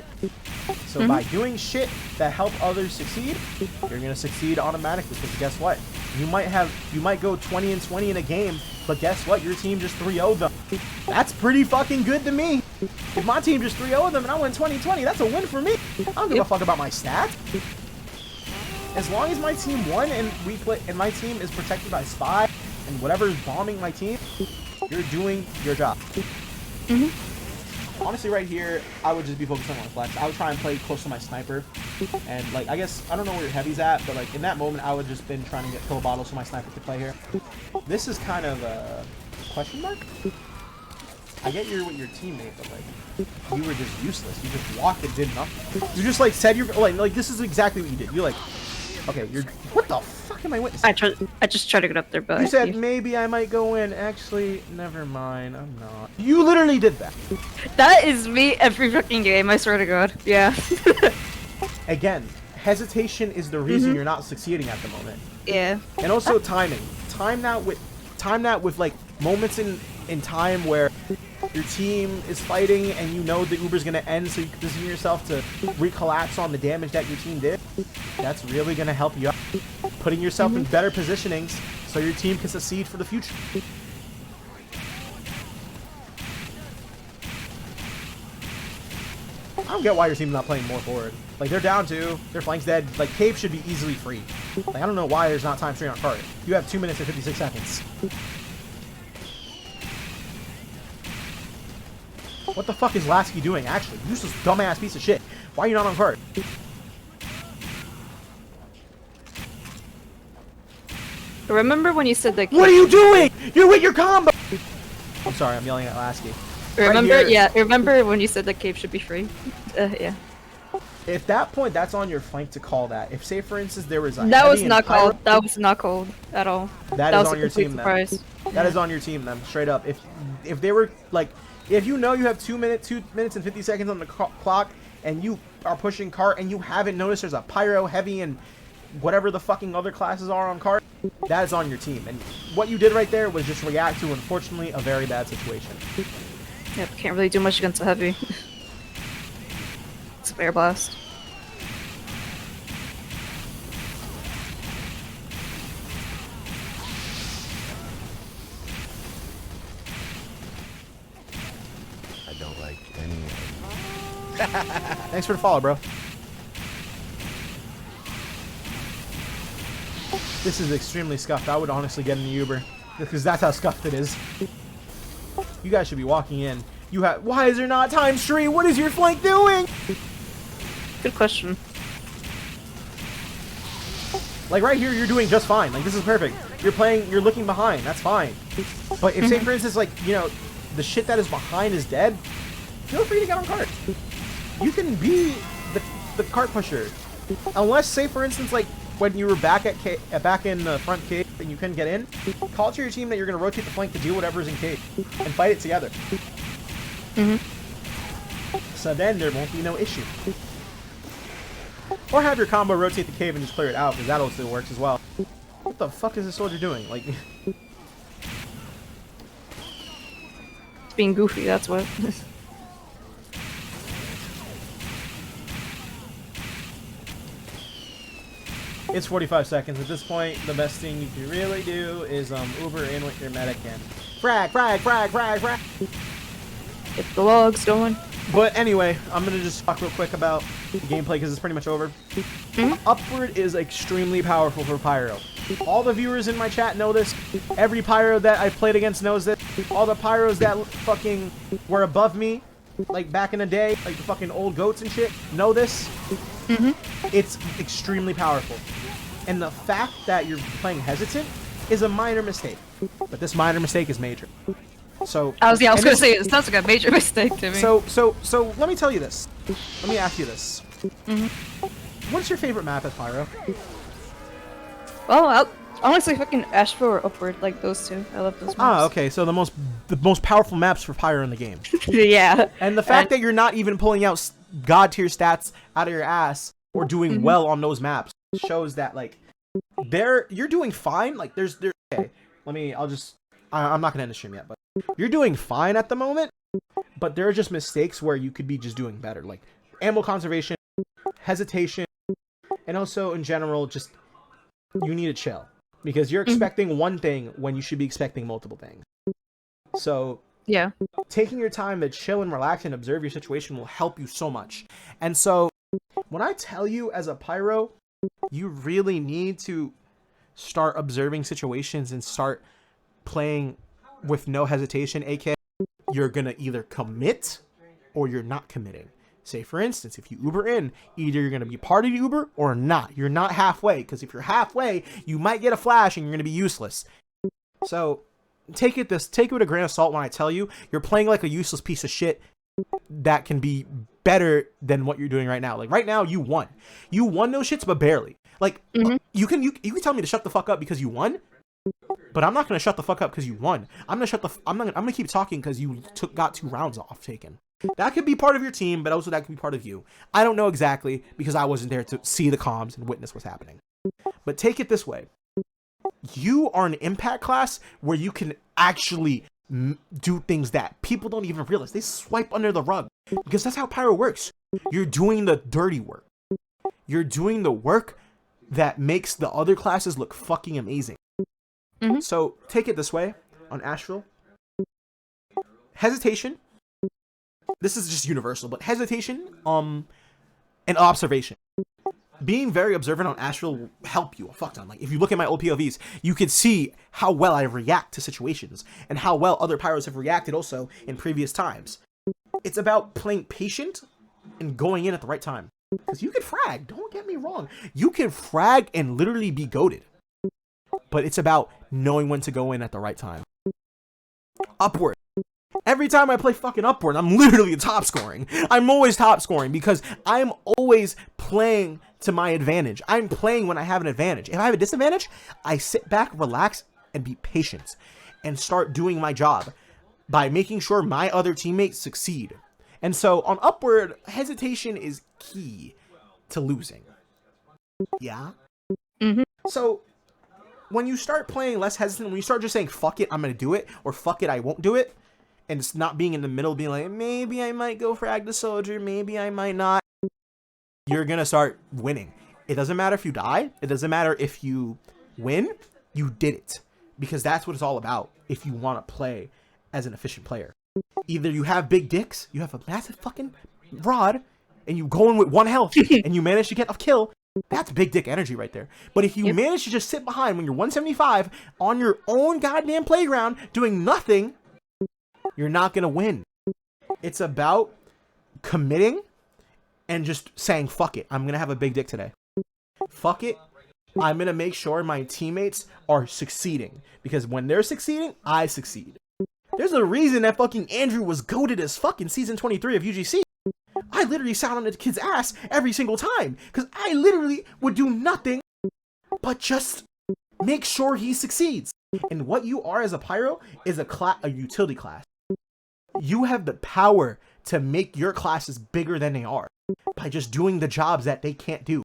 So by doing shit that help others succeed, you're gonna succeed automatically. Because guess what? You might go 20 and 20 in a game, but guess what? Your team just 3-0'd them. That's pretty fucking good to me. If my team just 3-0'd them and I win 20-20, that's a win for me. I don't give a fuck about my stats. As long as my team won and my team is protected by spy and whatever is bombing my team, you're doing your job. Honestly, right here, I would just be focusing on flex. I would try and play close to my sniper. And, like, I guess, I don't know where your heavy's at, but, like, in that moment, I would just been trying to get pill bottles for my sniper to play here. This is kind of a question mark? I get you're with your teammate, but, like, you were just useless. You just walked and did nothing. You just, like, said you're, like, this is exactly what you did. You're like, okay, you're, what the fuck am I witnessing? I just tried to get up there, but You said maybe I might go in. Actually, never mind. I'm not. You literally did that. that is me every fucking game. I swear to God. Yeah. Again, hesitation is the reason you're not succeeding at the moment. Yeah. And also timing. Time that with like moments in time where your team is fighting and you know the Uber's gonna end, so you can position yourself to recollapse on the damage that your team did. That's really gonna help you out. Putting yourself in better positionings so your team can succeed for the future. I don't get why your team's not playing more forward. Like, they're down 2, their flank's dead. Like, Cave should be easily free. Like, I don't know why there's not time straight on card. You have 2 minutes and 56 seconds. What the fuck is Lasky doing, actually? Useless dumbass piece of shit. Why are you not on card? Remember when you said that? What are you doing? You're with your combo! I'm sorry, I'm yelling at Lasky. Remember? Right here. Yeah. Remember when you said that cave should be free? Yeah. If that point, that's on your flank to call that. If, say, for instance, there was a That was heavy and not pyro, called. That was not called at all. that That is was on a your complete team surprise. then. That is on your team then, straight up. If they were like, if you know you have 2 minutes and 50 seconds on the clock, and you are pushing cart and you haven't noticed there's a pyro, heavy, and whatever the fucking other classes are on cart, that is on your team. And what you did right there was just react to, unfortunately, a very bad situation. Yep, can't really do much against a heavy. It's a bear blast. I don't like any of it. Thanks for the follow, bro. This is extremely scuffed. I would honestly get in the Uber because that's how scuffed it is. You guys should be walking in. You have. Why is there not time stream? What is your flank doing? Good question. Like right here, you're doing just fine. Like this is perfect. You're playing. You're looking behind. That's fine. But if, say, for instance, like the shit that is behind is dead, feel free to get on cart. You can be the cart pusher, unless, say, for instance, like when you were back at back in the front cave and you couldn't get in, call to your team that you're gonna rotate the flank to do whatever's in cave and fight it together. So then there won't be no issue. Or have your combo rotate the cave and just clear it out, because that also works as well. What the fuck is this soldier doing? Like, It's being goofy, that's what. it's 45 seconds. At this point, the best thing you can really do is Uber in with your medic and frag. Get the logs going. But anyway, I'm gonna just talk real quick about the gameplay because it's pretty much over. Upward is extremely powerful for pyro. All the viewers in my chat know this. Every pyro that I played against knows this. All the pyros that fucking were above me, like back in the day, like the fucking old goats and shit, know this. It's extremely powerful. And the fact that you're playing hesitant is a minor mistake. But this minor mistake is major. So I was gonna say, it sounds like a major mistake to me. So let me tell you this. Let me ask you this. What's your favorite map at Pyro? Well, honestly, fucking Asheville or Upward, like those two. I love those maps. Ah, okay. So the most powerful maps for Pyro in the game. Yeah. And the fact that you're not even pulling out god tier stats out of your ass or doing well on those maps shows that like you're doing fine. Like there's okay. I'm not gonna end the stream yet, but you're doing fine at the moment. But there are just mistakes where you could be just doing better, like ammo conservation, hesitation, and also in general, just you need to chill because you're expecting one thing when you should be expecting multiple things. So Yeah. taking your time to chill and relax and observe your situation will help you so much. And so when I tell you as a pyro, you really need to start observing situations and start playing with no hesitation, aka you're gonna either commit or you're not committing. Say for instance, if you Uber in, either you're gonna be part of the Uber or not. You're not halfway, because if you're halfway, you might get a flash and you're gonna be useless. So take it with a grain of salt when I tell you you're playing like a useless piece of shit that can be better than what you're doing right now. Like right now, you won those shits, but barely. Like you can tell me to shut the fuck up because you won. But I'm not gonna shut the fuck up because you won. I'm gonna keep talking because you got 2 rounds off taken. That could be part of your team, but also that could be part of you. I don't know exactly because I wasn't there to see the comms and witness what's happening. But take it this way: you are an impact class where you can actually do things that people don't even realize. They swipe under the rug because that's how pyro works. You're doing the dirty work. You're doing the work that makes the other classes look fucking amazing. So take it this way on Astral. Hesitation. This is just universal, but hesitation, and observation. Being very observant on Astral will help you a fuck ton. Like if you look at my old POVs, you can see how well I react to situations and how well other pyros have reacted also in previous times. It's about playing patient and going in at the right time. Because you can frag, don't get me wrong. You can frag and literally be goated. But it's about knowing when to go in at the right time. Upward. Every time I play fucking Upward, I'm literally top scoring. I'm always top scoring because I'm always playing to my advantage. I'm playing when I have an advantage. If I have a disadvantage, I sit back, relax, and be patient and start doing my job by making sure my other teammates succeed. And so on Upward, hesitation is key to losing. Yeah? Mm-hmm. So when you start playing less hesitant, when you start just saying, fuck it, I'm going to do it, or fuck it, I won't do it, and it's not being in the middle, being like, maybe I might go for Active Soldier, maybe I might not, you're going to start winning. It doesn't matter if you die. It doesn't matter if you win. You did it. Because that's what it's all about if you want to play as an efficient player. Either you have big dicks, you have a massive fucking rod, and you go in with 1 health, and you manage to get a kill. That's big dick energy right there. But if you manage to just sit behind when you're 175 on your own goddamn playground doing nothing, you're not going to win. It's about committing and just saying, fuck it, I'm going to have a big dick today. Fuck it. I'm going to make sure my teammates are succeeding. Because when they're succeeding, I succeed. There's a reason that fucking Andrew was goated as fucking season 23 of UGC. I literally sat on the kid's ass every single time. Because I literally would do nothing but just make sure he succeeds. And what you are as a pyro is a utility class. You have the power to make your classes bigger than they are by just doing the jobs that they can't do.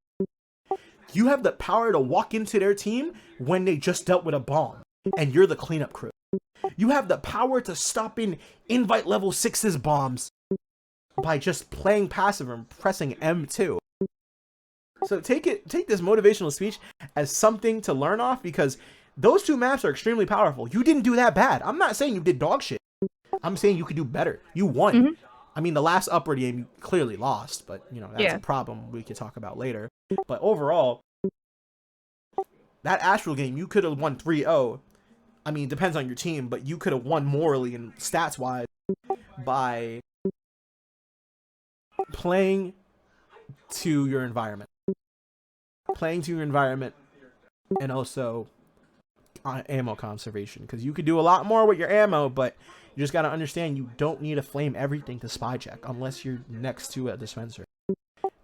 You have the power to walk into their team when they just dealt with a bomb and you're the cleanup crew. You have the power to stop in invite level 6's bombs by just playing passive and pressing M2. So take this motivational speech as something to learn off, because those 2 maps are extremely powerful. You didn't do that bad. I'm not saying you did dog shit. I'm saying you could do better. You won. Mm-hmm. I mean, the last Upward game you clearly lost, but you know, that's a problem we could talk about later. But overall, that Astral game, you could have won 3-0. I mean, it depends on your team, but you could have won morally and stats-wise by playing to your environment. Playing to your environment and also ammo conservation. Because you could do a lot more with your ammo, but you just got to understand you don't need to flame everything to spy check unless you're next to a dispenser.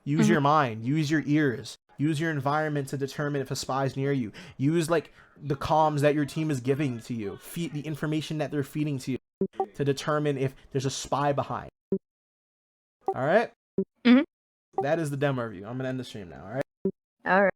Use your mind. Use your ears. Use your environment to determine if a spy's near you. Use like the comms that your team is giving to you. Feed the information that they're feeding to you to determine if there's a spy behind. All right? Mm-hmm. That is the demo review. I'm going to end the stream now. All right? All right.